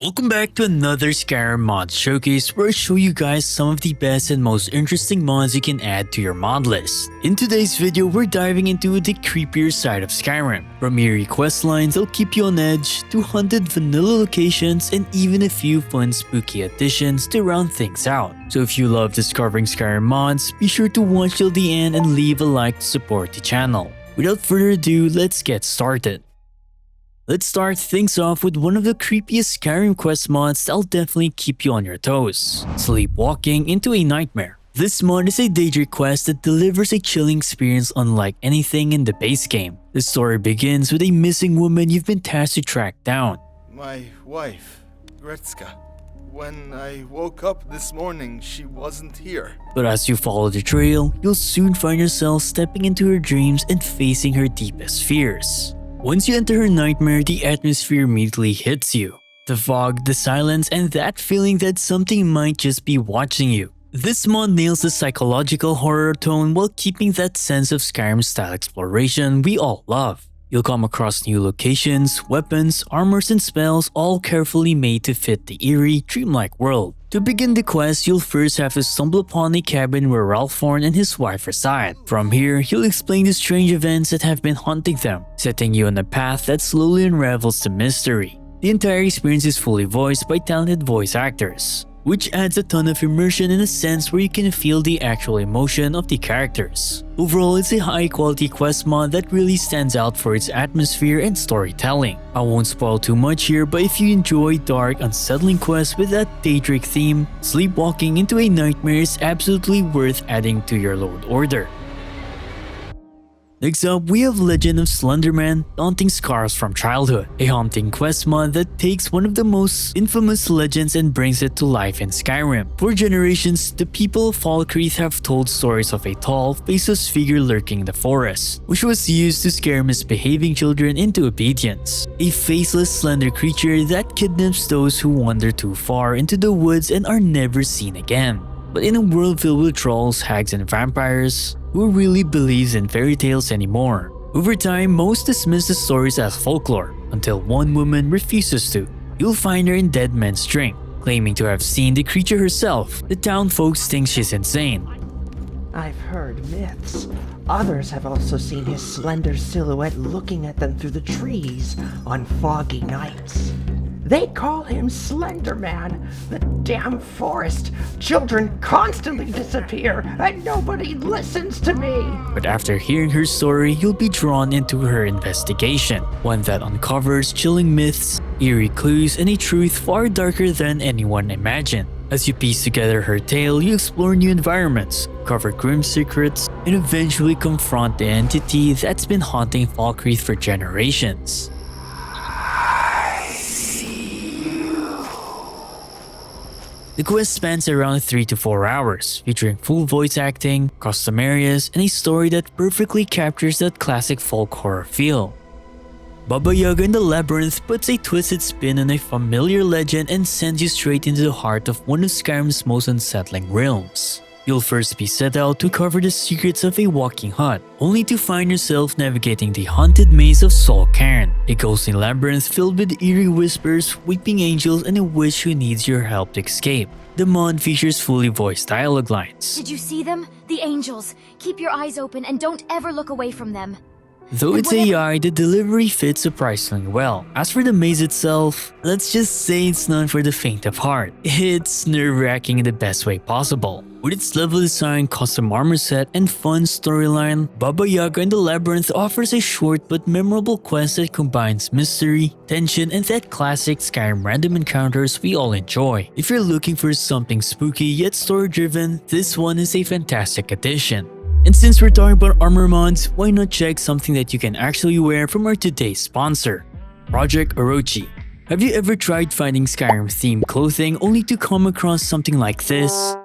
Welcome back to another Skyrim mod showcase where I show you guys some of the best and most interesting mods you can add to your mod list. In today's video, we're diving into the creepier side of Skyrim. From eerie quest lines that'll keep you on edge, to haunted vanilla locations, and even a few fun spooky additions to round things out. So if you love discovering Skyrim mods, be sure to watch till the end and leave a like to support the channel. Without further ado, let's get started. Let's start things off with one of the creepiest Skyrim quest mods that'll definitely keep you on your toes. Sleepwalking into a nightmare. This mod is a Daedric quest that delivers a chilling experience unlike anything in the base game. The story begins with a missing woman you've been tasked to track down. My wife, Kreiste. When I woke up this morning, she wasn't here. But as you follow the trail, you'll soon find yourself stepping into her dreams and facing her deepest fears. Once you enter her nightmare, the atmosphere immediately hits you. The fog, the silence, and that feeling that something might just be watching you. This mod nails the psychological horror tone while keeping that sense of Skyrim-style exploration we all love. You'll come across new locations, weapons, armors, and spells all carefully made to fit the eerie, dreamlike world. To begin the quest, you'll first have to stumble upon a cabin where Orphan and his wife reside. From here, he'll explain the strange events that have been haunting them, setting you on a path that slowly unravels the mystery. The entire experience is fully voiced by talented voice actors, which adds a ton of immersion in a sense where you can feel the actual emotion of the characters. Overall, it's a high-quality quest mod that really stands out for its atmosphere and storytelling. I won't spoil too much here, but if you enjoy dark, unsettling quests with that Daedric theme, Sleepwalking into a nightmare is absolutely worth adding to your load order. Next up, we have Legend of Slender Man, Daunting Scars from Childhood, a haunting quest mod that takes one of the most infamous legends and brings it to life in Skyrim. For generations, the people of Kreiste have told stories of a tall, faceless figure lurking in the forest, which was used to scare misbehaving children into obedience. A faceless, slender creature that kidnaps those who wander too far into the woods and are never seen again. But in a world filled with trolls, hags, and vampires, who really believes in fairy tales anymore? Over time, most dismiss the stories as folklore, until one woman refuses to. You'll find her in Dead Man's Drink, claiming to have seen the creature herself. The town folks think she's insane. I've heard myths. Others have also seen his slender silhouette looking at them through the trees on foggy nights. They call him Slender Man. The damn forest. Children constantly disappear and nobody listens to me. But after hearing her story, you'll be drawn into her investigation, one that uncovers chilling myths, eerie clues, and a truth far darker than anyone imagined. As you piece together her tale, you explore new environments, cover grim secrets, and eventually confront the entity that's been haunting Kreiste for generations. The quest spans around 3 to 4 hours, featuring full voice acting, custom areas, and a story that perfectly captures that classic folk horror feel. Baba Yaga in the Labyrinth puts a twisted spin on a familiar legend and sends you straight into the heart of one of Skyrim's most unsettling realms. You'll first be set out to cover the secrets of a walking hut, only to find yourself navigating the haunted maze of Cairn, a ghostly labyrinth filled with eerie whispers, weeping angels, and a witch who needs your help to escape. The mod features fully voiced dialogue lines. Did you see them? The angels. Keep your eyes open and don't ever look away from them. Though it's AI, the delivery fits surprisingly well. As for the maze itself, let's just say it's not for the faint of heart. It's nerve-wracking in the best way possible. With its level design, custom armor set, and fun storyline, Baba Yaga in the Labyrinth offers a short but memorable quest that combines mystery, tension, and that classic Skyrim random encounters we all enjoy. If you're looking for something spooky yet story-driven, this one is a fantastic addition. And since we're talking about armor mods, why not check something that you can actually wear from our today's sponsor, Project Orochi. Have you ever tried finding Skyrim-themed clothing only to come across something like this?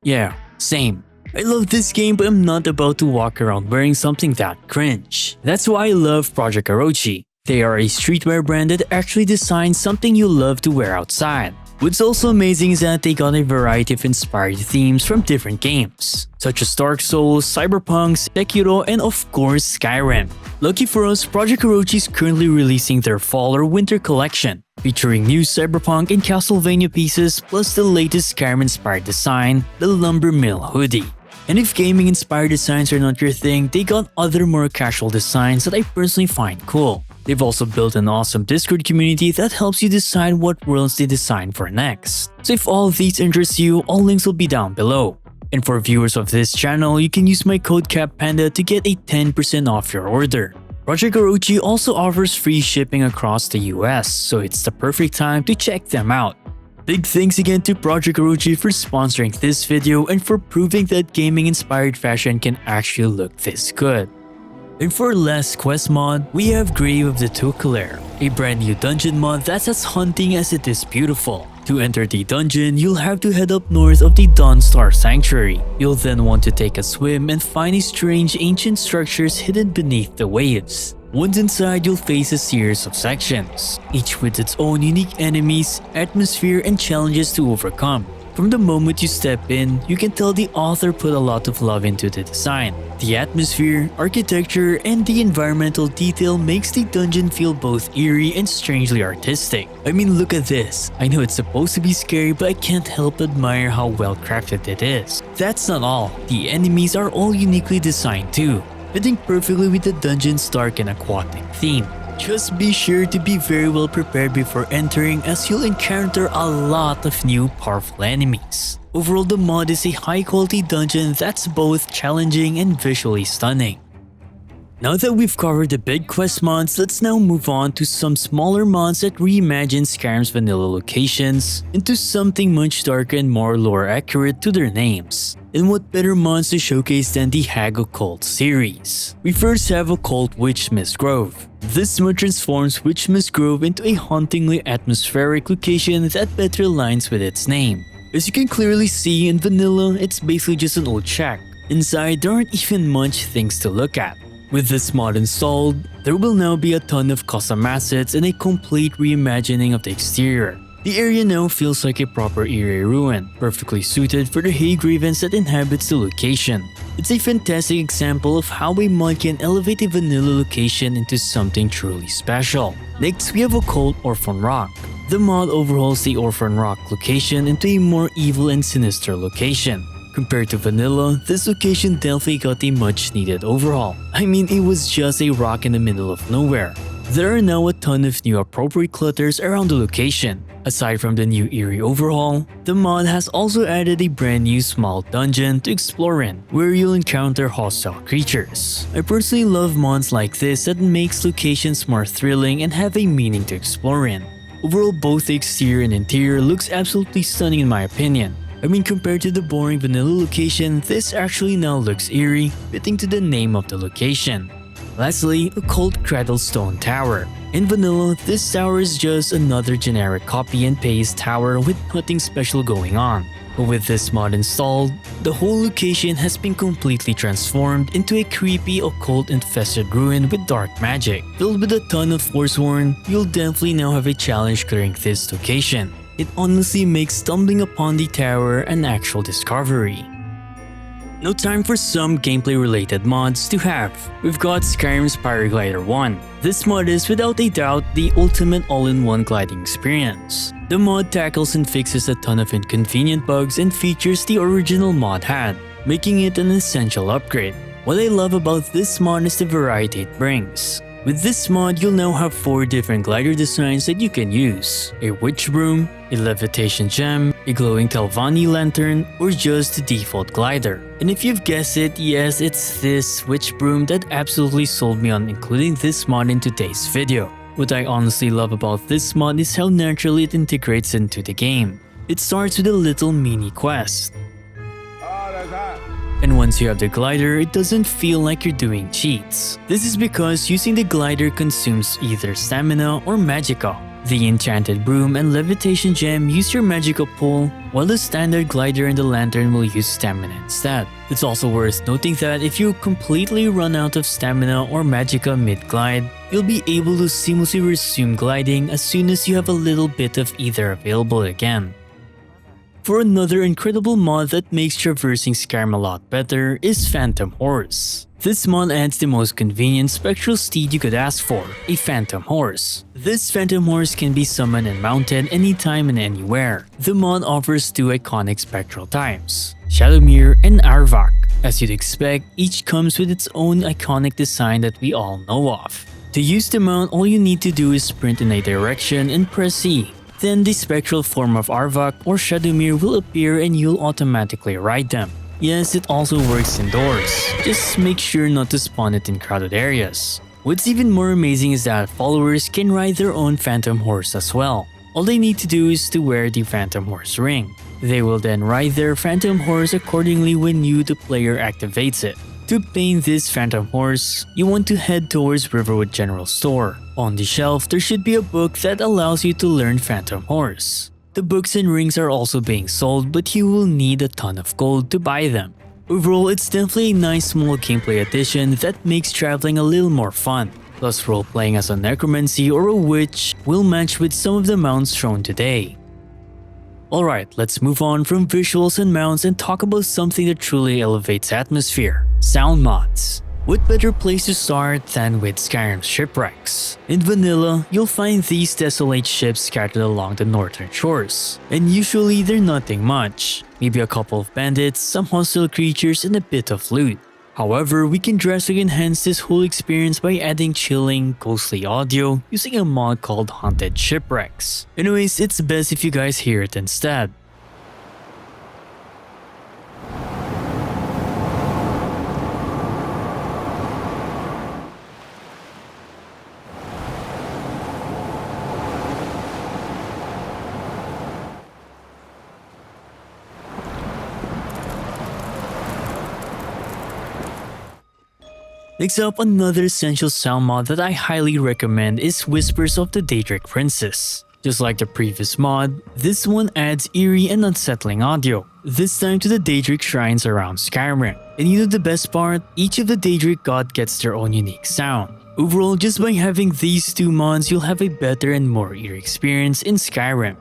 Yeah, same. I love this game, but I'm not about to walk around wearing something that cringe. That's why I love Project Orochi. They are a streetwear brand that actually designs something you love to wear outside. What's also amazing is that they got a variety of inspired themes from different games, such as Dark Souls, Cyberpunk, Sekiro, and of course Skyrim. Lucky for us, Project Orochi is currently releasing their fall or winter collection, featuring new Cyberpunk and Castlevania pieces plus the latest Skyrim-inspired design, the Lumber Mill hoodie. And if gaming-inspired designs are not your thing, they got other more casual designs that I personally find cool. They've also built an awesome Discord community that helps you decide what worlds they design for next. So if all of these interest you, all links will be down below. And for viewers of this channel, you can use my code Panda to get a 10% off your order. Project Orochi also offers free shipping across the US, so it's the perfect time to check them out. Big thanks again to Project Orochi for sponsoring this video and for proving that gaming-inspired fashion can actually look this good. And for our last quest mod, we have Grave of the Toucouleur, a brand new dungeon mod that's as hunting as it is beautiful. To enter the dungeon, you'll have to head up north of the Dawnstar Sanctuary. You'll then want to take a swim and find these strange ancient structures hidden beneath the waves. Once inside, you'll face a series of sections, each with its own unique enemies, atmosphere, and challenges to overcome. From the moment you step in, you can tell the author put a lot of love into the design. The atmosphere, architecture, and the environmental detail makes the dungeon feel both eerie and strangely artistic. I mean, look at this. I know it's supposed to be scary, but I can't help but admire how well crafted it is. That's not all. The enemies are all uniquely designed too, fitting perfectly with the dungeon's dark and aquatic theme. Just be sure to be very well prepared before entering, as you'll encounter a lot of new powerful enemies. Overall, the mod is a high quality dungeon that's both challenging and visually stunning. Now that we've covered the big quest mods, let's now move on to some smaller mods that reimagine Skyrim's vanilla locations into something much darker and more lore accurate to their names. And what better mods to showcase than the Occult series? We first have Occult Witchmist Grove. This mod transforms Witchmist Grove into a hauntingly atmospheric location that better aligns with its name. As you can clearly see, in vanilla, it's basically just an old shack. Inside, there aren't even much things to look at. With this mod installed, there will now be a ton of custom assets and a complete reimagining of the exterior. The area now feels like a proper eerie ruin, perfectly suited for the Hague Ravens that inhabits the location. It's a fantastic example of how a mod can elevate a vanilla location into something truly special. Next, we have Occult Orphan Rock. The mod overhauls the Orphan Rock location into a more evil and sinister location. Compared to vanilla, this location definitely got a much needed overhaul. I mean, it was just a rock in the middle of nowhere. There are now a ton of new appropriate clutters around the location. Aside from the new eerie overhaul, the mod has also added a brand new small dungeon to explore in, where you'll encounter hostile creatures. I personally love mods like this that makes locations more thrilling and have a meaning to explore in. Overall, both the exterior and interior looks absolutely stunning in my opinion. I mean, compared to the boring vanilla location, this actually now looks eerie, fitting to the name of the location. Lastly, Occult Cradle Stone Tower. In vanilla, this tower is just another generic copy and paste tower with nothing special going on. But with this mod installed, the whole location has been completely transformed into a creepy occult-infested ruin with dark magic. Filled with a ton of Forsworn, you'll definitely now have a challenge clearing this location. It honestly makes stumbling upon the tower an actual discovery. Now time for some gameplay related mods to have. We've got Skyrim's Paraglider 1. This mod is without a doubt the ultimate all-in-one gliding experience. The mod tackles and fixes a ton of inconvenient bugs and features the original mod had, making it an essential upgrade. What I love about this mod is the variety it brings. With this mod, you'll now have 4 different glider designs that you can use: a witch broom, a levitation gem, a glowing Telvanni lantern, or just the default glider. And if you've guessed it, yes, it's this witch broom that absolutely sold me on including this mod in today's video. What I honestly love about this mod is how naturally it integrates into the game. It starts with a little mini quest. And once you have the glider, it doesn't feel like you're doing cheats. This is because using the glider consumes either stamina or magicka. The enchanted broom and levitation gem use your magicka pool, while the standard glider and the lantern will use stamina instead. It's also worth noting that if you completely run out of stamina or magicka mid-glide, you'll be able to seamlessly resume gliding as soon as you have a little bit of either available again. For another incredible mod that makes traversing Skyrim a lot better is Phantom Horse. This mod adds the most convenient spectral steed you could ask for, a Phantom Horse. This Phantom Horse can be summoned and mounted anytime and anywhere. The mod offers two iconic spectral types, Shadowmere and Arvak. As you'd expect, each comes with its own iconic design that we all know of. To use the mount, all you need to do is sprint in a direction and press E. Then the spectral form of Arvak or Shadowmere will appear and you'll automatically ride them. Yes, it also works indoors, just make sure not to spawn it in crowded areas. What's even more amazing is that followers can ride their own Phantom Horse as well. All they need to do is to wear the Phantom Horse ring. They will then ride their Phantom Horse accordingly when you, the player, activates it. To obtain this Phantom Horse, you want to head towards Riverwood General Store. On the shelf, there should be a book that allows you to learn Phantom Horse. The books and rings are also being sold, but you will need a ton of gold to buy them. Overall, it's definitely a nice small gameplay addition that makes traveling a little more fun. Plus, role-playing as a necromancy or a witch will match with some of the mounts shown today. Alright, let's move on from visuals and mounts and talk about something that truly elevates atmosphere: sound mods. What better place to start than with Skyrim's Shipwrecks? In vanilla, you'll find these desolate ships scattered along the northern shores, and usually they're nothing much. Maybe a couple of bandits, some hostile creatures, and a bit of loot. However, we can drastically enhance this whole experience by adding chilling, ghostly audio using a mod called Haunted Shipwrecks. Anyways, it's best if you guys hear it instead. Next up, another essential sound mod that I highly recommend is Whispers of the Daedric Princess. Just like the previous mod, this one adds eerie and unsettling audio, this time to the Daedric shrines around Skyrim. And you know the best part? Each of the Daedric god gets their own unique sound. Overall, just by having these two mods, you'll have a better and more eerie experience in Skyrim.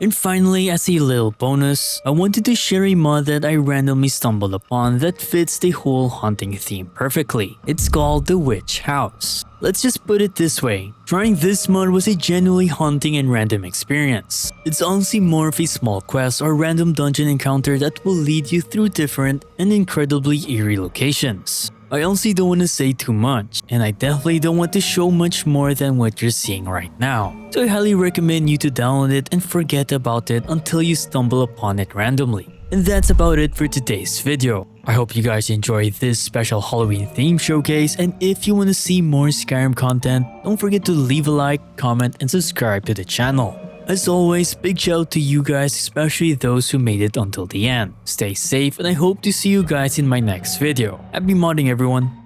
And finally, as a little bonus, I wanted to share a mod that I randomly stumbled upon that fits the whole haunting theme perfectly. It's called the Witch House. Let's just put it this way, trying this mod was a genuinely haunting and random experience. It's honestly more of a small quest or random dungeon encounter that will lead you through different and incredibly eerie locations. I honestly don't want to say too much, and I definitely don't want to show much more than what you're seeing right now. So I highly recommend you to download it and forget about it until you stumble upon it randomly. And that's about it for today's video. I hope you guys enjoyed this special Halloween theme showcase, and if you want to see more Skyrim content, don't forget to leave a like, comment, and subscribe to the channel. As always, big shout out to you guys, especially those who made it until the end. Stay safe, and I hope to see you guys in my next video. Happy modding, everyone!